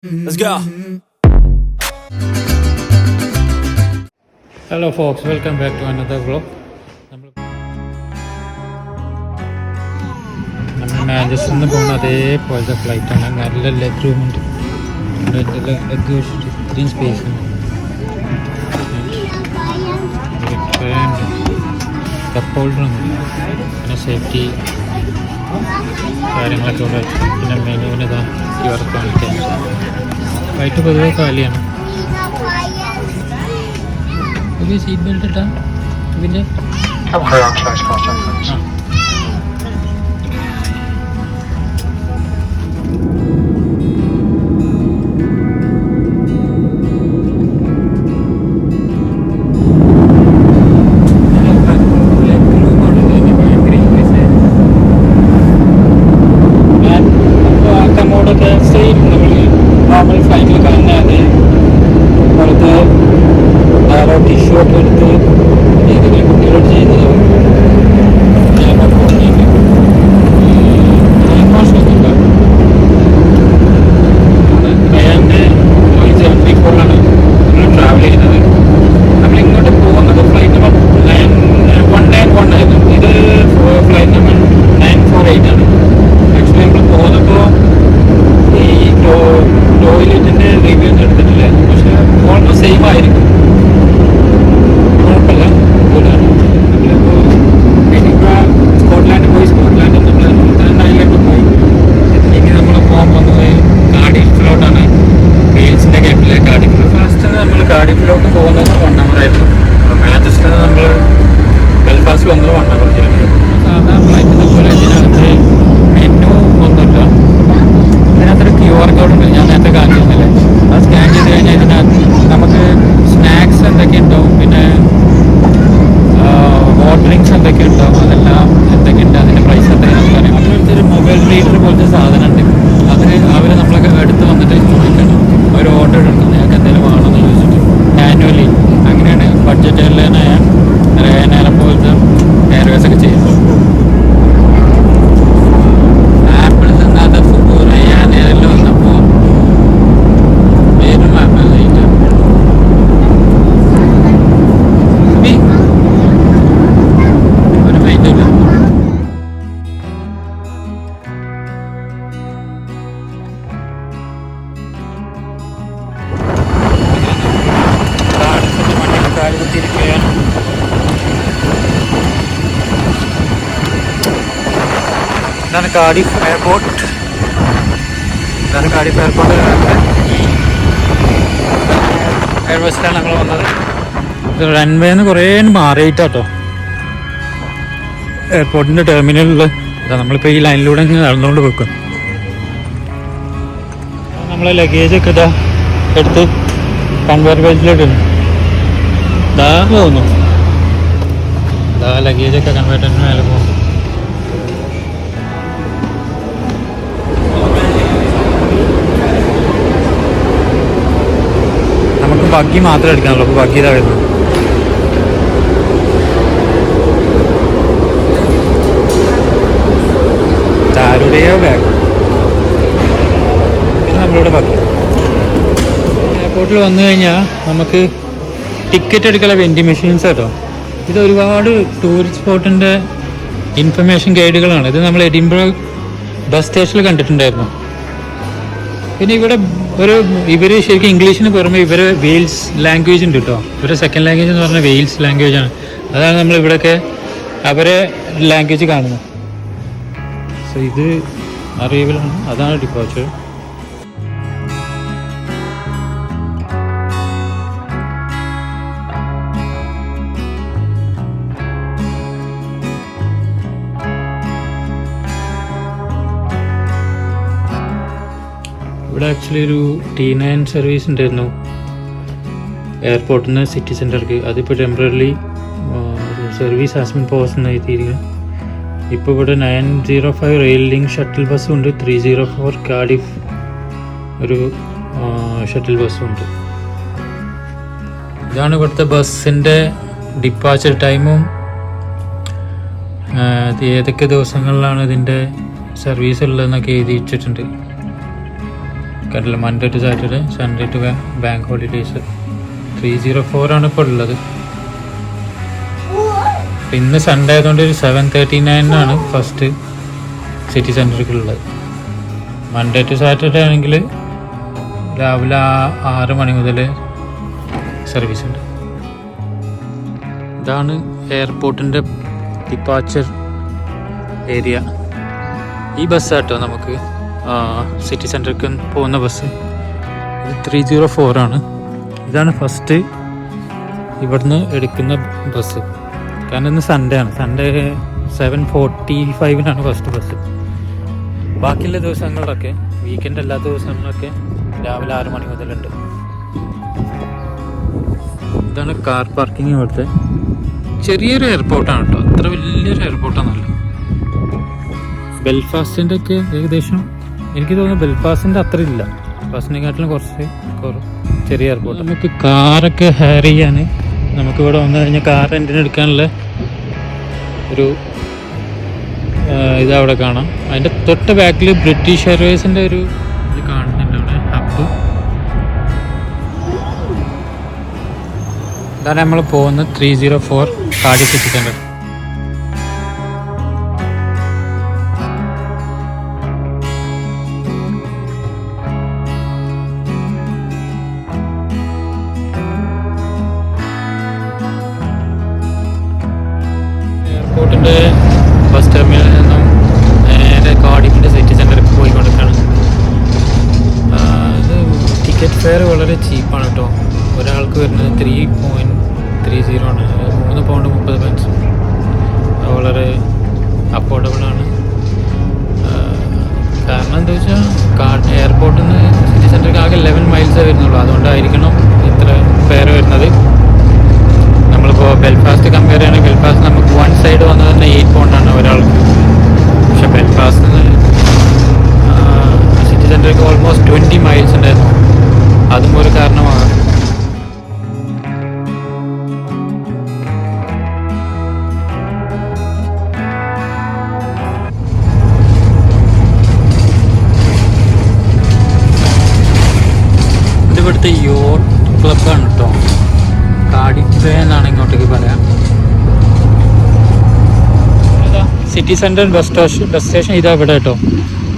Let's go. Hello folks, welcome back to another vlog. നമ്മൾ മാഞ്ചസ്റ്ററിൽ നിന്ന് പോകുന്ന അതേപോലത്തെ ഫ്ലൈറ്റാണ്. നല്ല ലെഗ് റൂം ഉണ്ട്, ലെഗ് ഇത്രയും സ്പേസ് ഉണ്ട്. കപ്പ് ഹോൾഡർ ഒന്നുമില്ല, പിന്നെ സേഫ്റ്റി കാര്യങ്ങളൊക്കെ ഇവിടെ. പിന്നെ മെനുവിന് ഇതാ QR കാണിക്കാൻ. ഫ്ലൈറ്റ് പൊതുവെ കാലിയാണ്. ഇത് സീറ്റ് ബെൽറ്റ് ഇട്ടാ ഇതിൻ്റെ നോർമൽ ഫ്ലൈറ്റിൽ കാണുന്നത് പുറത്ത് ധാരാ ടിഷ്യൂ ഒക്കെ എടുത്ത് ഏതെങ്കിലും കുട്ടികളോട് ചെയ്യുന്നത് അയാളുടെ ഫോറാണ് നമ്മൾ ട്രാവൽ ചെയ്യുന്നത്. നമ്മളിങ്ങോട്ട് പോകുന്നത് ഫ്ലൈറ്റ് നമ്പർ 191 ആയിരുന്നു. ഇത് ഫ്ലൈറ്റ് നമ്പർ 948 ആണ്. ആക്ച്വലി നമ്മൾ പോകുന്നപ്പോൾ ഈ ടോയ്ലറ്റിൻ്റെ റിവ്യൂ ഒന്നും എടുത്തിട്ടില്ല, പക്ഷെ ഓൾമോസ്റ്റ് സെയിം ആയിരിക്കും. കുഴപ്പമില്ല, ഗുഡാണ്. നമ്മളിപ്പോൾ ഇപ്പോൾ സ്കോട്ട്ലാൻഡ് പോയി, സ്കോട്ട്ലാൻഡിൽ നമ്മൾ നൈലൻഡ് പോയി. ഇനി നമ്മൾ പോകാൻ പോകുന്നത് കാർഡിഫിലോട്ടാണ്, വെയിൽസിൻ്റെ ക്യാപിറ്റൽ കാർഡിഫ്. ഫസ്റ്റ് നമ്മൾ കാർഡിഫിലോട്ട് പോകുന്നത് 1 hour ആയിരുന്നു. മാഞ്ചസ്റ്ററിൽ നമ്മൾ ബെൽഫാസ്റ്റ് വന്നത് 1 hour ജേർണി. സാധാരണ ഫ്ലൈറ്റിനെ പോലെ ഇതിനകത്ത് മെനു ഒന്നുമില്ല. ഇതിനകത്തൊരു QR കോഡ് ഉണ്ട്, ഞാൻ നേരത്തെ കാണിച്ചിരുന്നില്ലേ. അത് സ്കാൻ ചെയ്ത് കഴിഞ്ഞാൽ ഇതിനകത്ത് നമുക്ക് സ്നാക്സ് എന്തൊക്കെ ഉണ്ടാവും, പിന്നെ ഹോട്ട് ഡ്രിങ്ക്സ് എന്തൊക്കെ ഉണ്ടാവും, അതെല്ലാം എന്തൊക്കെയുണ്ട്, അതിൻ്റെ പ്രൈസ് എന്തൊക്കെയാണ് പറയാം. അതുപോലത്തെ ഒരു മൊബൈൽ റീഡർ പോലത്തെ സാധനം ഉണ്ട്. അതിന് അവർ നമ്മളൊക്കെ എടുത്ത് വന്നിട്ട് ചോദിക്കണം, അവർ ഓർഡർ എടുക്കും, നിങ്ങൾക്ക് എന്തെങ്കിലും വേണമെന്ന് ചോദിച്ചിട്ട്. ആനുവലി അങ്ങനെയാണ് ബഡ്ജറ്റ് എയർലൈനായ റയനെയർ പോലത്തെ എയർവേസ് ഒക്കെ ചെയ്യുന്നത്. ഇതാണ് കാർഡിഫ് എയർപോർട്ട്. ഇതാണ് കാർഡിഫ് എയർപോർട്ട്. എയർവേസിലാണ് ഞങ്ങൾ വന്നത്. ഇത് റൺവേന്ന് കുറേ മാറിയിട്ടാട്ടോ എയർപോർട്ടിൻ്റെ ടെർമിനലിൽ. നമ്മളിപ്പോൾ ഈ ലൈനിലൂടെ ഇങ്ങനെ നടന്നുകൊണ്ട് വെക്കും. നമ്മളെ ലഗേജൊക്കെ ഇതാ എടുത്ത് കൺവെയർ ബെൽറ്റിലിടുന്നു. ഇതാ പോകുന്നു, ഇതാ ലഗേജൊക്കെ കൺവെയർ ബെൽറ്റിന് മേലെ പോകുന്നു. നമുക്ക് ബഗ്ഗി മാത്രമേ എടുക്കാനുള്ളൂ. അപ്പോൾ ബഗ്ഗി ഇതാ വരുന്നു. ആരുടെയോ ബാഗ്. ഇത് നമ്മളിവിടെ ബഗ്ഗി. എയർപോർട്ടിൽ വന്നു കഴിഞ്ഞാൽ നമുക്ക് ടിക്കറ്റ് എടുക്കാനുള്ള വെൻഡിങ് മെഷീൻസ് കേട്ടോ. ഇത് ഒരുപാട് ടൂറിസ്റ്റ് സ്പോട്ടിൻ്റെ ഇൻഫർമേഷൻ ഗൈഡുകളാണ്. ഇത് നമ്മൾ എഡിൻബറ ബസ് സ്റ്റേഷനിൽ കണ്ടിട്ടുണ്ടായിരുന്നു. പിന്നെ ഇവിടെ ഇവർ ശരിക്കും ഇംഗ്ലീഷിന് പുറമെ ഇവർ വെയിൽസ് ലാംഗ്വേജ് ഉണ്ട് കേട്ടോ. ഇവരുടെ സെക്കൻഡ് ലാംഗ്വേജ് എന്ന് പറഞ്ഞാൽ വെയിൽസ് ലാംഗ്വേജാണ്. അതാണ് നമ്മൾ ഇവിടെയൊക്കെ അവരെ ലാംഗ്വേജ് കാണുന്നത്. സോ ഇത് അറൈവലാണ്, അതാണ് ഡിപ്പാച്ചർ. ഇവിടെ ആക്ച്വലി ഒരു T9 സർവീസ് ഉണ്ടായിരുന്നു എയർപോർട്ടിൽ നിന്ന് സിറ്റി സെൻറ്റർക്ക്. അതിപ്പോൾ temporary service has been pause എന്ന് എഴുതിയിരിക്കുന്നത്. ഇപ്പോൾ ഇവിടെ 905 റെയിൽ ലിങ്ക് ഷട്ടിൽ ബസ്സും ഉണ്ട്, 304 കാർഡിഫ് ഒരു ഷട്ടിൽ ബസ്സും ഉണ്ട്. ഇതാണ് ഇവിടുത്തെ ബസ്സിൻ്റെ ഡിപ്പാച്ചർ ടൈമും ഏതൊക്കെ ദിവസങ്ങളിലാണ് ഇതിൻ്റെ സർവീസ് ഉള്ളതെന്നൊക്കെ എഴുതി വെച്ചിട്ടുണ്ട്. കണ്ടില്ല, Monday to Saturday, Sunday to bank holidays. 304 ആണ് ഇപ്പോൾ ഉള്ളത്. ഇന്ന് സൺഡേ ആയതുകൊണ്ട് ഒരു 739 ഫസ്റ്റ് സിറ്റി സെൻറ്ററിലുള്ളത്. മൺഡേ ടു സാറ്റർഡേ ആണെങ്കിൽ രാവിലെ 6 മണി മുതൽ സർവീസ് ഉണ്ട്. ഇതാണ് എയർപോർട്ടിൻ്റെ ഡിപ്പാച്ചർ ഏരിയ. ഈ ബസ്സാട്ടോ നമുക്ക് സിറ്റി സെൻറ്ററിലേക്ക് പോകുന്ന ബസ്. ഇത് 304 ആണ്. ഇതാണ് ഫസ്റ്റ് ഇവിടുന്ന് എടുക്കുന്ന ബസ്. കാരണം ഇന്ന് സൺഡേ ആണ്. Sunday 7:45 first bus. ബാക്കിയുള്ള ദിവസങ്ങളിലൊക്കെ, വീക്കെൻഡ് അല്ലാത്ത ദിവസങ്ങളിലൊക്കെ രാവിലെ 6 മണി മുതലുണ്ട്. ഇതാണ് കാർ പാർക്കിംഗ്. ഇവിടുത്തെ ചെറിയൊരു എയർപോർട്ടാണ് കേട്ടോ, അത്ര വലിയൊരു എയർപോർട്ടാണല്ലോ. ബെൽഫാസ്റ്റിൻ്റെ ഒക്കെ ഏകദേശം എനിക്ക് തോന്നുന്നു ബെൽഫാസ്റ്റിൻ്റെ അത്ര ഇല്ല, ബെൽഫാസ്റ്റിനെക്കാട്ടിലും കുറച്ച് ചെറിയ എയർപോർട്ട്. നമുക്ക് കാറൊക്കെ ഹയർ ചെയ്യാൻ നമുക്കിവിടെ വന്നു കഴിഞ്ഞാൽ കാർ റെൻറ്റിന് എടുക്കാനുള്ള ഒരു ഇതവിടെ കാണാം. അതിൻ്റെ തൊട്ട് ബാക്കിൽ ബ്രിട്ടീഷ് എയർവേസിൻ്റെ ഒരു ഇത് കാണുന്നുണ്ട് അവിടെ, ഹബ്ബ്. ഇതാണ് നമ്മൾ പോകുന്നത് 304 കാർഡിഫ് സിറ്റി സെൻറ്റർ. എയർപോർട്ടിൻ്റെ ബസ് ടെർമിനലിൽ നിന്നും നേരെ കാർഡിഫിൻ്റെ സിറ്റി സെൻറ്ററിൽ പോയിക്കൊണ്ടിരിക്കുകയാണ്. ഇത് ടിക്കറ്റ് ഫെയർ വളരെ ചീപ്പാണ് കേട്ടോ. ഒരാൾക്ക് വരുന്നത് 3.30 ആണ്. 3 പൗണ്ട് 30 പെൻസ്. വളരെ അഫോർഡബിളാണ്. കാരണം എന്താ വെച്ചാൽ എയർപോർട്ടിൽ നിന്ന് സിറ്റി സെൻറ്ററിലേക്ക് ആകെ 11 മൈൽസേ വരുന്നുള്ളൂ. അതുകൊണ്ടായിരിക്കണം ഇത്ര ഫെയർ വരുന്നത്. നമ്മളിപ്പോൾ ബെൽഫാസ്റ്റ് കമ്പയർ ചെയ്യുകയാണെങ്കിൽ ബെൽഫാസ്റ്റ് നമുക്ക് വൺ സൈഡ് വന്നത് തന്നെ 8 പൗണ്ടാണ് ഒരാൾക്ക്. പക്ഷെ ബെൽഫാസ്റ്റിൽ നിന്ന് സിറ്റി സെൻറ്ററിലേക്ക് ഓൾമോസ്റ്റ് 20 മൈൽസ് ഉണ്ടായിരുന്നു. അതും ഒരു കാരണമാണ്. ഇവിടുത്തെ യോട്ട് ക്ലബ്ബാണ് കേട്ടോ. കാർഡിഫ് എന്നാണ് ഇങ്ങോട്ടേക്ക് പറയാം. സിറ്റി സെൻറ്റർ ബസ് സ്റ്റേഷൻ ഇതാ ഇവിടെ കേട്ടോ.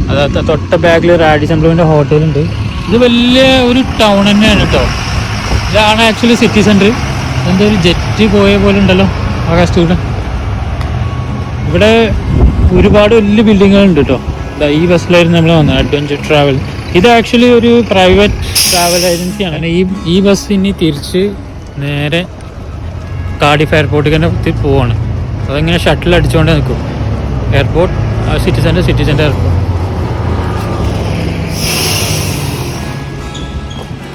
അതായത് തൊട്ട ബാക്കിൽ റാഡിസൺ ബ്ലൂവിൻ്റെ ഹോട്ടലുണ്ട്. ഇത് വലിയ ഒരു ടൗൺ തന്നെയാണ് കേട്ടോ. ഇതാണ് ആക്ച്വലി സിറ്റി സെൻറ്റർ. എന്തോ ഒരു ജെറ്റ് പോയ പോലെ ഉണ്ടല്ലോ ആകാശത്തൂടെ. ഇവിടെ ഒരുപാട് വലിയ ബിൽഡിങ്ങുകളുണ്ട് കേട്ടോ. ഈ ബസ്സിലായിരുന്നു നമ്മൾ വന്നത്, അഡ്വഞ്ചർ ട്രാവൽ. ഇത് ആക്ച്വലി ഒരു പ്രൈവറ്റ് ട്രാവൽ ഏജൻസിയാണ്. ഈ ബസ് ഇനി തിരിച്ച് നേരെ കാർഡിഫ് എയർപോർട്ടിൽ തന്നെ പോവാണ്. അതങ്ങനെ ഷട്ടിൽ അടിച്ചുകൊണ്ട് നിൽക്കും. Airport, city centre airport.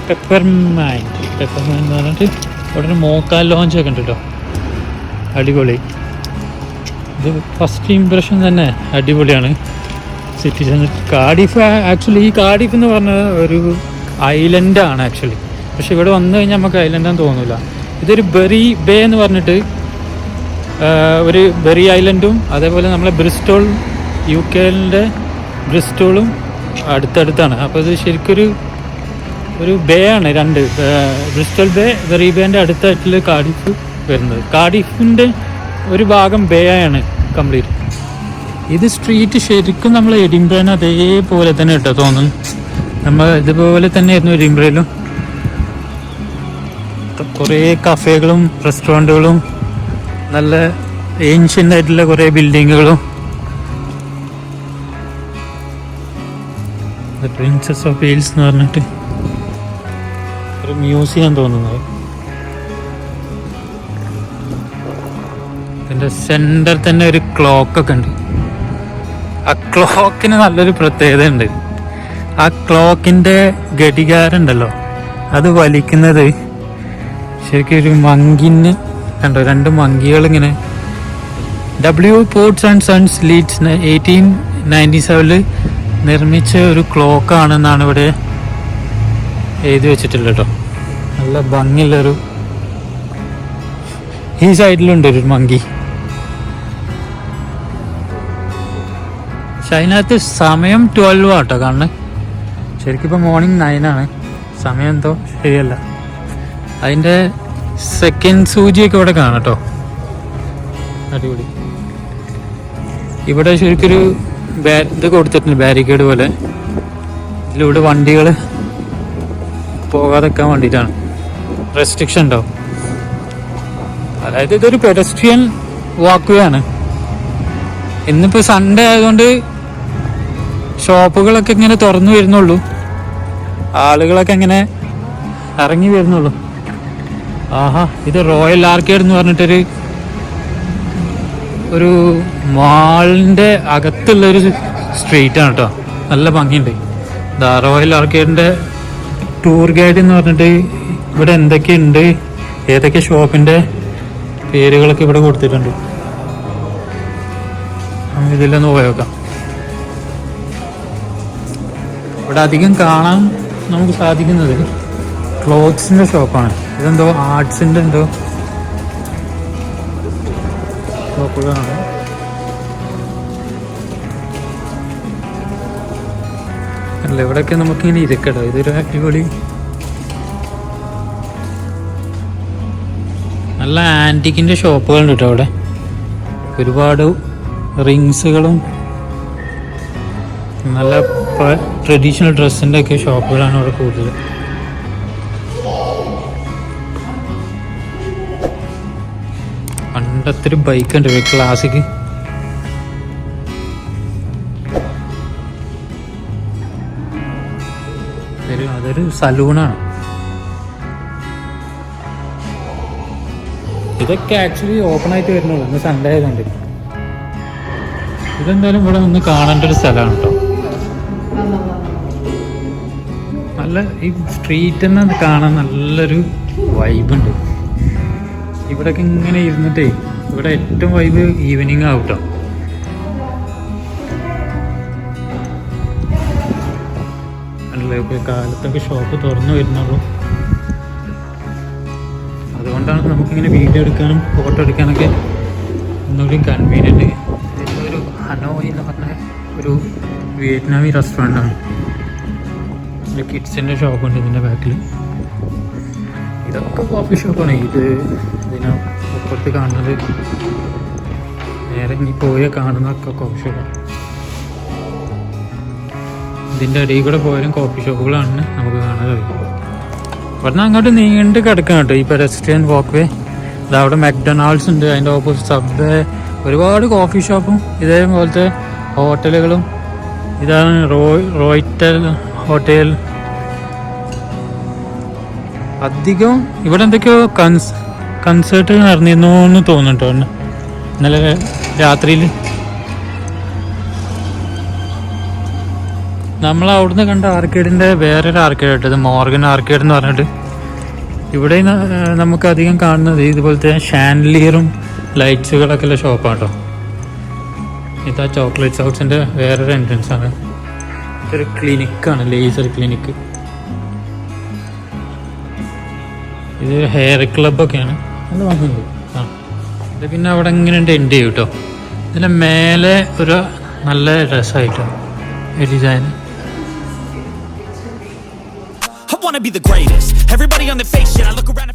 Peppermint എന്ന് പറഞ്ഞിട്ട് ഇവിടെ ഒരു മോക്കാൽ ലോഞ്ച് ഒക്കെ ഉണ്ട് കേട്ടോ. അടിപൊളി. ഇത് ഫസ്റ്റ് ഇംപ്രഷൻ തന്നെ അടിപൊളിയാണ്. City centre Cardiff. ആക്ച്വലി ഈ കാർഡിഫ് എന്ന് പറഞ്ഞത് ഒരു ഐലൻഡാണ് ആക്ച്വലി. പക്ഷെ ഇവിടെ വന്നു കഴിഞ്ഞാൽ നമുക്ക് ഐലൻഡാന്ന് തോന്നില്ല. ഇതൊരു ബെറി ബേ എന്ന് പറഞ്ഞിട്ട് ഒരു ബെറി ഐലൻഡും അതേപോലെ നമ്മളെ ബ്രിസ്റ്റോൾ, UK ബ്രിസ്റ്റോളും അടുത്തടുത്താണ്. അപ്പോൾ ഇത് ശരിക്കൊരു ബേ ആണ്. രണ്ട് ബ്രിസ്റ്റോൾ ബേ, ബെറി ബേൻ്റെ അടുത്തായിട്ടുള്ള കാർഡിഫ് വരുന്നത്. കാർഡിഫിൻ്റെ ഒരു ഭാഗം ബേ ആണ് കംപ്ലീറ്റ്. ഇത് സ്ട്രീറ്റ് ശരിക്കും നമ്മൾ എഡിൻബ്രയിൽ അതേപോലെ തന്നെ കേട്ടോ തോന്നുന്നു. നമ്മൾ ഇതുപോലെ തന്നെ ആയിരുന്നു എഡിൻബ്രയിലും. കുറേ കഫേകളും റെസ്റ്റോറൻറ്റുകളും നല്ല ഏൻഷ്യൻ്റ് ആയിട്ടുള്ള കുറേ ബിൽഡിങ്ങുകളും. പ്രിൻസസ് ഓഫ് വെയിൽസ് എന്ന് പറഞ്ഞിട്ട് ഒരു മ്യൂസിയം തോന്നുന്നത്. ഇതിൻ്റെ സെൻറ്റർ തന്നെ ഒരു ക്ലോക്കൊക്കെ ഉണ്ട്. ആ ക്ലോക്കിന് നല്ലൊരു പ്രത്യേകത ഉണ്ട്. ആ ക്ലോക്കിൻ്റെ ഘടികാരമുണ്ടല്ലോ, അത് വലിക്കുന്നത് ശരിക്കും ഒരു മങ്കിന് കണ്ടോ. 2 മങ്കികളിങ്ങനെ പോർട്സ് ആൻഡ് സൺസ് ലീഡ്സ് 1897 നിർമ്മിച്ച ഒരു ക്ലോക്കാണെന്നാണ് ഇവിടെ എഴുതി വെച്ചിട്ടുള്ളത് കേട്ടോ. നല്ല ഭംഗിയുള്ളൊരു. ഈ സൈഡിലുണ്ട് ഒരു മങ്കി. പക്ഷെ അതിനകത്ത് സമയം 12 ആട്ടോ കാണുന്നത്. ശരിക്കും ഇപ്പോൾ മോർണിംഗ് 9 ആണ്, സമയം എന്തോ ശരിയല്ല. അതിൻ്റെ സെക്കൻഡ് സൂചിയൊക്കെ ഇവിടെ കാണാം കേട്ടോ. അടിപൊളി. ഇവിടെ ശരിക്കൊരു ഇത് കൊടുത്തിട്ടുണ്ട്, ബാരിക്കേഡ് പോലെ. ഇതിലൂടെ വണ്ടികൾ പോകാതെക്കാൻ വേണ്ടിയിട്ടാണ്, റെസ്ട്രിക്ഷൻ ഉണ്ടാവും. അതായത് ഇതൊരു പെഡസ്ട്രിയൻ വാക്ക് വേ ആണ്. ഇന്നിപ്പോൾ സൺഡേ ആയതുകൊണ്ട് ഷോപ്പുകളൊക്കെ ഇങ്ങനെ തുറന്നു വരുന്നുള്ളൂ, ആളുകളൊക്കെ ഇങ്ങനെ ഇറങ്ങി വരുന്നുള്ളൂ. ആഹാ, ഇത് റോയൽ ആർക്കേഡ് എന്ന് പറഞ്ഞിട്ടൊരു മാളിൻ്റെ അകത്തുള്ളൊരു സ്ട്രീറ്റാണ് കേട്ടോ. നല്ല ഭംഗിയുണ്ട്. ദാ റോയൽ ആർക്കേഡിൻ്റെ ടൂർ ഗൈഡ് എന്ന് പറഞ്ഞിട്ട് ഇവിടെ എന്തൊക്കെയുണ്ട്, ഏതൊക്കെ ഷോപ്പിൻ്റെ പേരുകളൊക്കെ ഇവിടെ കൊടുത്തിട്ടുണ്ട്. ഇതിലൊന്ന് പോയേക്കാം. ഇവിടെ അധികം കാണാൻ നമുക്ക് സാധിക്കുന്നത് ക്ലോത്ത്സിൻ്റെ ഷോപ്പാണ്. ഇതെന്തോ ആർട്സിൻ്റെ എന്തോ ഷോപ്പുകളാണ്. അല്ല, ഇവിടെയൊക്കെ നമുക്കിങ്ങനെ ഇരിക്കട്ടോ. ഇതൊരു അടിപൊളി നല്ല ആൻറ്റിക്കിൻ്റെ ഷോപ്പുകളുണ്ട് കേട്ടോ. അവിടെ ഒരുപാട് റിങ്സുകളും നല്ല ട്രഡീഷണൽ ഡ്രസ്സിൻ്റെ ഒക്കെ ഷോപ്പുകളാണ് അവിടെ കൂടുതൽ. പണ്ടത്തെ ഒരു ബൈക്ക് ഉണ്ട്, ക്ലാസിക്. അതൊരു സലൂണാണ്. ഇതൊക്കെ ആക്ച്വലി ഓപ്പൺ ആയിട്ട് വരുന്നുള്ളൂ, ഇന്ന് സൺഡേ ആയതുകൊണ്ട്. ഇതെന്തായാലും ഇവിടെ ഒന്ന് കാണേണ്ട ഒരു സ്ഥലമാണ് കേട്ടോ. നല്ല ഈ സ്ട്രീറ്റ് തന്നെ കാണാൻ നല്ലൊരു വൈബുണ്ട്. ഇവിടെയൊക്കെ ഇങ്ങനെ ഇരുന്നിട്ടേ, ഇവിടെ ഏറ്റവും വൈബ് ഈവനിങ് ആവും കേട്ടോ. അല്ലേ, ഇപ്പോൾ കാലത്തൊക്കെ ഷോപ്പ് തുറന്നു വരുന്നുള്ളൂ. അതുകൊണ്ടാണ് നമുക്കിങ്ങനെ വീഡിയോ എടുക്കാനും ഫോട്ടോ എടുക്കാനൊക്കെ ഒന്നുകൂടി കൺവീനിയൻറ്റ്. ഇതൊരു ഹനോയ് എന്ന് പറഞ്ഞ ഒരു വിയറ്റ്നാമി റെസ്റ്റോറൻ്റാണ്. ഇതിൻ്റെ കിഡ്സിൻ്റെ ഷോപ്പുണ്ട് ഇതിൻ്റെ ബാക്കിൽ. ഇതൊക്കെ കോഫി ഷോപ്പാണ്. ഇതിന് അപ്പുറത്ത് കാണുന്നത്, നേരെ ഇനി പോയാൽ കാണുന്നതൊക്കെ കോഫി ഷോപ്പാണ്. ഇതിൻ്റെ ഇടയിൽ കൂടെ പോയാലും കോഫി ഷോപ്പുകളാണ് നമുക്ക് കാണാൻ കഴിയും. ഇവിടുന്ന് അങ്ങോട്ട് നീണ്ട് കിടക്കണം കേട്ടോ ഈ പെഡസ്ട്രിയൻ വാക്ക് വേ. ഇതവിടെ മെക്ഡൊണാൾഡ്സ് ഉണ്ട്, അതിൻ്റെ ഓപ്പോസിറ്റ് സബ്വേ, ഒരുപാട് കോഫി ഷോപ്പും ഇതേപോലത്തെ ഹോട്ടലുകളും. ഇതാണ് റോയ്റ്റൽ ഹോട്ടൽ. അധികം ഇവിടെ എന്തൊക്കെയോ കൺസേർട്ട് നടന്നിരുന്നു എന്ന് തോന്നുന്നുണ്ടോ ഇന്നലെ രാത്രിയിൽ. നമ്മൾ അവിടുന്ന് കണ്ട ആർക്കേഡിൻ്റെ വേറൊരു ആർക്കേഡ് ഇട്ടത് മോർഗൻ ആർക്കേഡ് എന്ന് പറഞ്ഞിട്ട്. ഇവിടെ നമുക്ക് അധികം കാണുന്നത് ഇതുപോലത്തെ ഷാൻലിയറും ലൈറ്റ്സുകളൊക്കെ ഉള്ള ഷോപ്പാണ് കേട്ടോ. ഇതാ ചോക്ലേറ്റ്സ് ഹൗസിൻ്റെ വേറൊരു എൻട്രൻസ് ആണ്. ഇതൊരു ക്ലിനിക്കാണ്, ലേസർ ക്ലിനിക്ക്. ഇത് ഹെയർ ക്ലബൊക്കെയാണ്, നല്ല ഭംഗിയുണ്ട്. ഇത് പിന്നെ അവിടെ ഇങ്ങനെ ഉണ്ട് എൻഡ് ചെയ്യും കേട്ടോ. ഇതിൻ്റെ മേലെ ഒരു നല്ല രസമായിട്ടോ design. I wanna be the greatest. Everybody on the fake shit. I look around and